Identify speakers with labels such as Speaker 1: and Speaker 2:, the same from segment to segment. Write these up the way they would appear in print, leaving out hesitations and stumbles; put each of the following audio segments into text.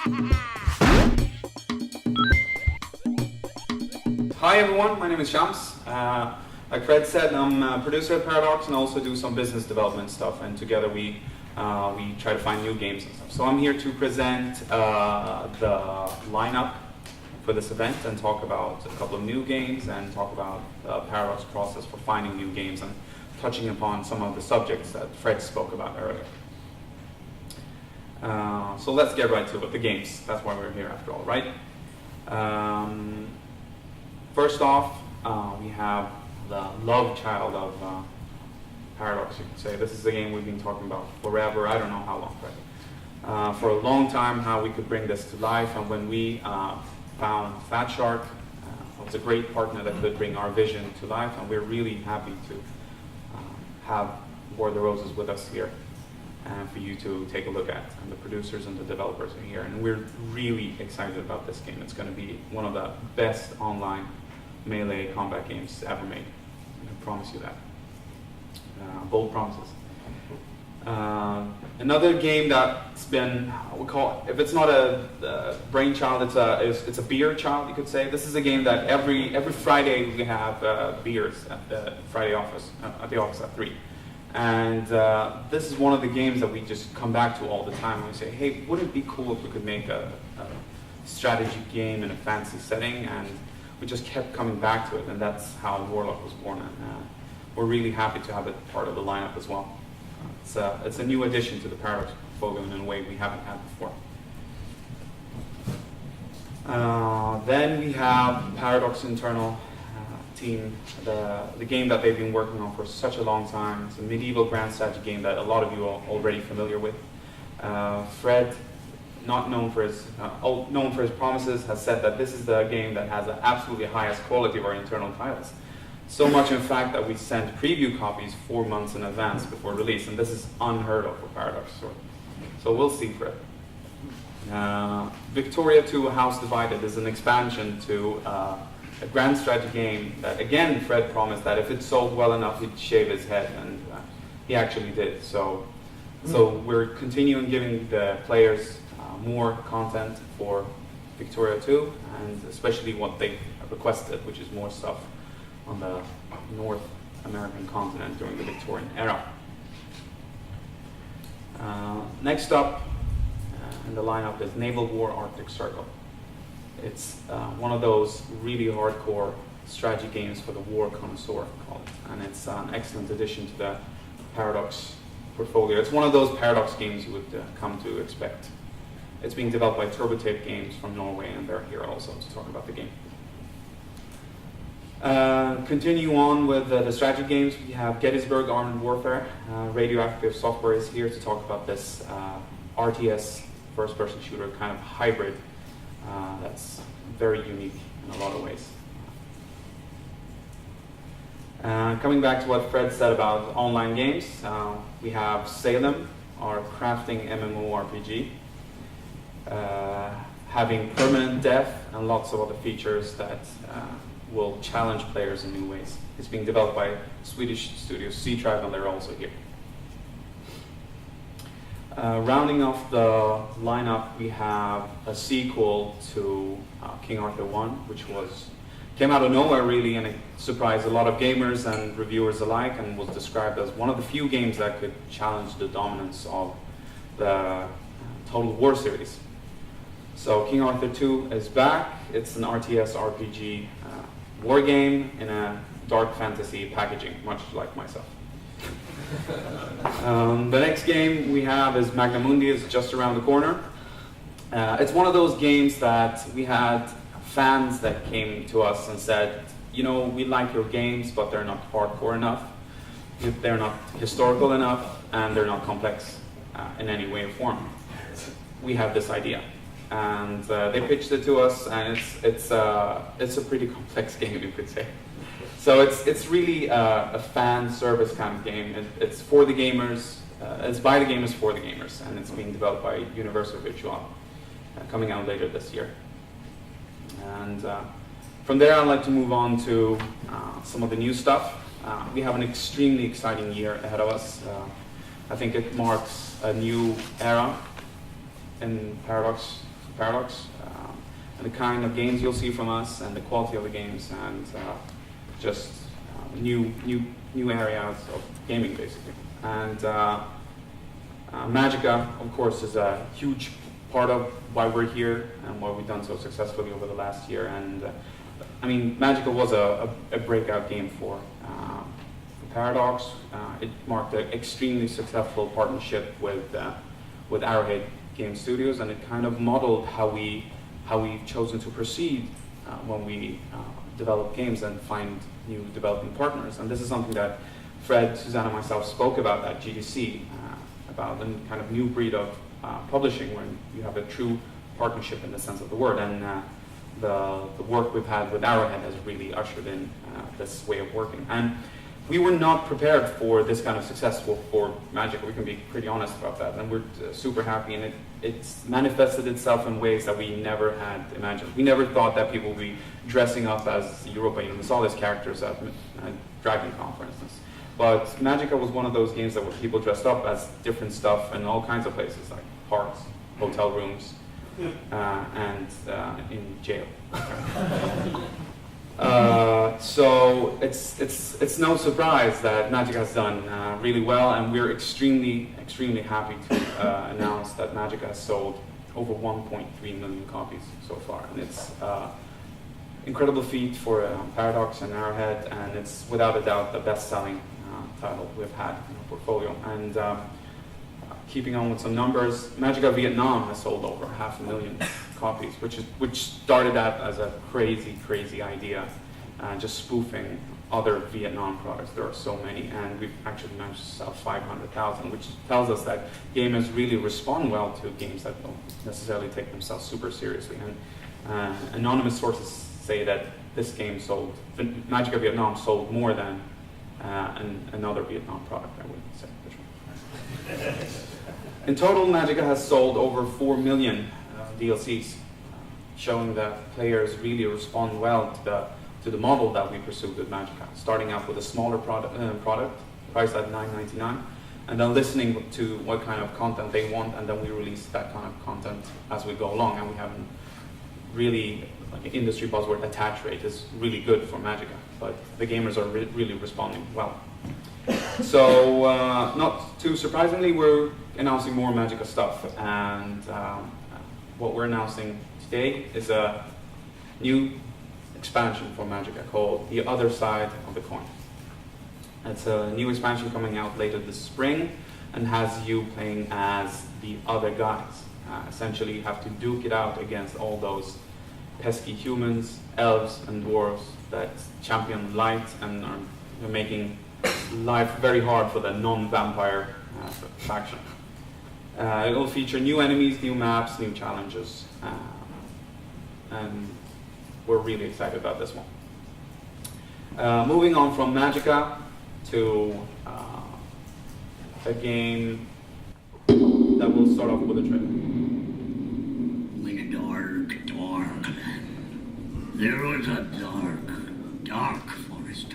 Speaker 1: Hi everyone, my name is Shams. Like Fred said, I'm a producer at Paradox and also do some business development stuff, and together we try to find new games and stuff. So I'm here to present the lineup for this event and talk about a couple of new games and talk about the Paradox process for finding new games and touching upon some of the subjects that Fred spoke about earlier. So let's get right to it, the games. That's why we're here after all, right? First off, we have the love child of Paradox, you could say. This is the game we've been talking about forever. I don't know how long, but for a long time, how we could bring this to life. And when we found Fat Shark, it was a great partner that could bring our vision to life. And we're really happy to have War of the Roses with us here and for you to take a look at. And the producers and the developers are here. And we're really excited about this game. It's going to be one of the best online melee combat games ever made. I can promise you that. Bold promises. Another game that's been, we call, if it's not a brainchild, it's a beer child, you could say. This is a game that every Friday we have beers at the Friday office, at the office at 3. And this is one of the games that we just come back to all the time and we say, hey, wouldn't it be cool if we could make a strategy game in a fancy setting? And we just kept coming back to it, and that's how Warlock was born. And we're really happy to have it part of the lineup as well. It's a new addition to the Paradox portfolio in a way we haven't had before. Then we have Paradox internal team, the game that they've been working on for such a long time. It's a medieval grand strategy game that a lot of you are already familiar with. Fred, not known for his promises, has said that this is the game that has the absolutely highest quality of our internal titles. So much, in fact, that we sent preview copies 4 months in advance before release, and this is unheard of for Paradox. So we'll see, Fred. Victoria 2 House Divided is an expansion to a grand strategy game that, again, Fred promised that if it sold well enough, he'd shave his head, and he actually did. So we're continuing giving the players more content for Victoria 2, and especially what they requested, which is more stuff on the North American continent during the Victorian era. Next up in the lineup is Naval War Arctic Circle. It's one of those really hardcore strategy games for the war connoisseur, we call it, and it's an excellent addition to the Paradox portfolio. It's one of those Paradox games you would come to expect. It's being developed by Turbotape Games from Norway, and they're here also to talk about the game. Continue on with the strategy games. We have Gettysburg Armored Warfare. Radioactive Software is here to talk about this RTS first-person shooter kind of hybrid that's very unique in a lot of ways. Coming back to what Fred said about online games, we have Salem, our crafting MMORPG. Having permanent death and lots of other features that will challenge players in new ways. It's being developed by Swedish studio C-Tribe, and they're also here. Rounding off the lineup, we have a sequel to King Arthur 1, which came out of nowhere really, and it surprised a lot of gamers and reviewers alike, and was described as one of the few games that could challenge the dominance of the Total War series. So King Arthur 2 is back. It's an RTS RPG war game in a dark fantasy packaging, much like myself. The next game we have is Magnamundi. It's just around the corner. It's one of those games that we had fans that came to us and said, you know, we like your games, but they're not hardcore enough. They're not historical enough, and they're not complex in any way or form. We have this idea. And they pitched it to us, and it's a pretty complex game, you could say. So it's really a fan service kind of game. It's for the gamers. It's by the gamers for the gamers, and it's being developed by Universal Virtual, coming out later this year. And from there, I'd like to move on to some of the new stuff. We have an extremely exciting year ahead of us. I think it marks a new era in Paradox Paradox, and the kind of games you'll see from us, and the quality of the games, and just new areas of gaming, basically. And Magica, of course, is a huge part of why we're here and why we've done so successfully over the last year. And I mean, Magica was a breakout game for Paradox. It marked an extremely successful partnership with Arrowhead Game Studios, and it kind of modeled how we've chosen to proceed when we develop games and find new developing partners. And this is something that Fred, Susanna, and myself spoke about at GDC, about a kind of new breed of publishing when you have a true partnership in the sense of the word. And the work we've had with Arrowhead has really ushered in this way of working. And we were not prepared for this kind of success for Magic. We can be pretty honest about that, and we're super happy. And it's manifested itself in ways that we never had imagined. We never thought that people would be dressing up as Europa. You know, we saw these characters at DragonCon, for instance. But Magica was one of those games that where people dressed up as different stuff in all kinds of places, like parks, hotel rooms, and in jail. So it's no surprise that Magic has done really well, and we're extremely happy to announce that Magic has sold over 1.3 million copies so far, and it's incredible feat for Paradox and Arrowhead, and it's without a doubt the best-selling title we've had in our portfolio. And keeping on with some numbers, Magica Vietnam has sold over 500,000 copies, which started out as a crazy idea, just spoofing other Vietnam products. There are so many, and we've actually managed to sell 500,000, which tells us that gamers really respond well to games that don't necessarily take themselves super seriously. And anonymous sources say that this game sold, Magica Vietnam sold more than another Vietnam product, I wouldn't say which one. In total, Magica has sold over 4 million DLCs, showing that players really respond well to the model that we pursued with Magica, starting out with a smaller product priced at $9.99, and then listening to what kind of content they want, and then we release that kind of content as we go along. And we have really, like, an industry buzzword, attach rate is really good for Magica, but the gamers are really responding well. So, not too surprisingly, we're announcing more Magica stuff, and what we're announcing today is a new expansion for Magica called The Other Side of the Coin. It's a new expansion coming out later this spring and has you playing as the other guys. Essentially, you have to duke it out against all those pesky humans, elves, and dwarves that champion light and are making life very hard for the non-vampire faction. It will feature new enemies, new maps, new challenges, and we're really excited about this one. Moving on from Magica to a game that will start off with a trailer.
Speaker 2: In a dark land, there was a dark forest.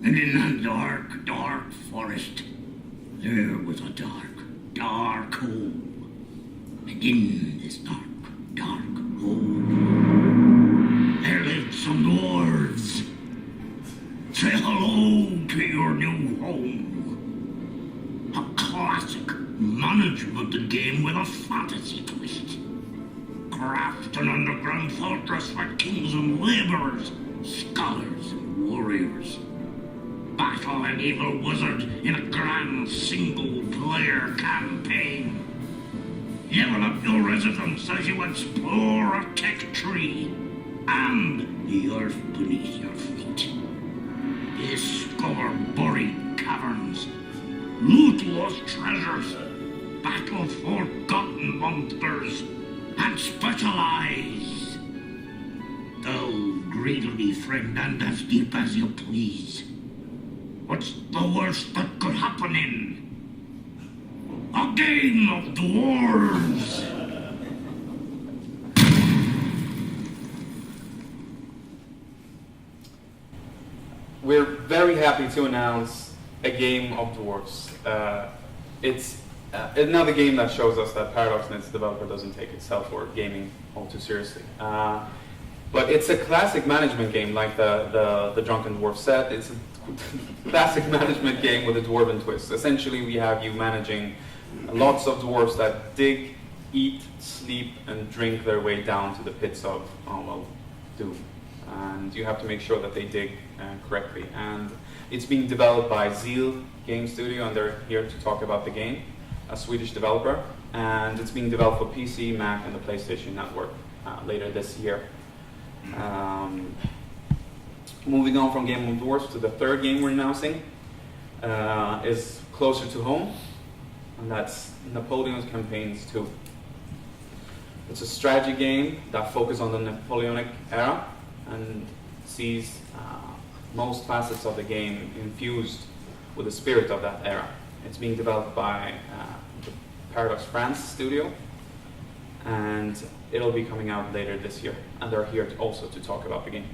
Speaker 2: And in that dark forest, there was a dark hole. And in this dark hole, there lived some dwarves. Say hello to your new home. A classic management game with a fantasy twist. Craft an underground fortress for kings and laborers, scholars and warriors. Battle an evil wizard in a grand single-player campaign. Level up your residence as you explore a tech tree and the earth beneath your feet. Discover buried caverns, loot lost treasures, battle forgotten monsters, and specialize. Delve greedily, friend, and as deep as you please. What's the worst that could happen in a game of dwarves?
Speaker 1: We're very happy to announce a game of dwarves. It's Another game that shows us that Paradox and its developer doesn't take itself or gaming all too seriously. But it's a classic management game, like the Drunken Dwarf said. It's a classic management game with a dwarven twist. Essentially, we have you managing lots of dwarves that dig, eat, sleep, and drink their way down to the pits of, doom. And you have to make sure that they dig correctly. And it's being developed by Zeal Game Studio, and they're here to talk about the game, a Swedish developer. And it's being developed for PC, Mac, and the PlayStation Network later this year. Moving on from Game of Dwarfs to the third game we're announcing is closer to home, and that's Napoleon's Campaigns 2. It's a strategy game that focuses on the Napoleonic era and sees most facets of the game infused with the spirit of that era. It's being developed by the Paradox France studio, and it'll be coming out later this year, and they're here also to talk about the game.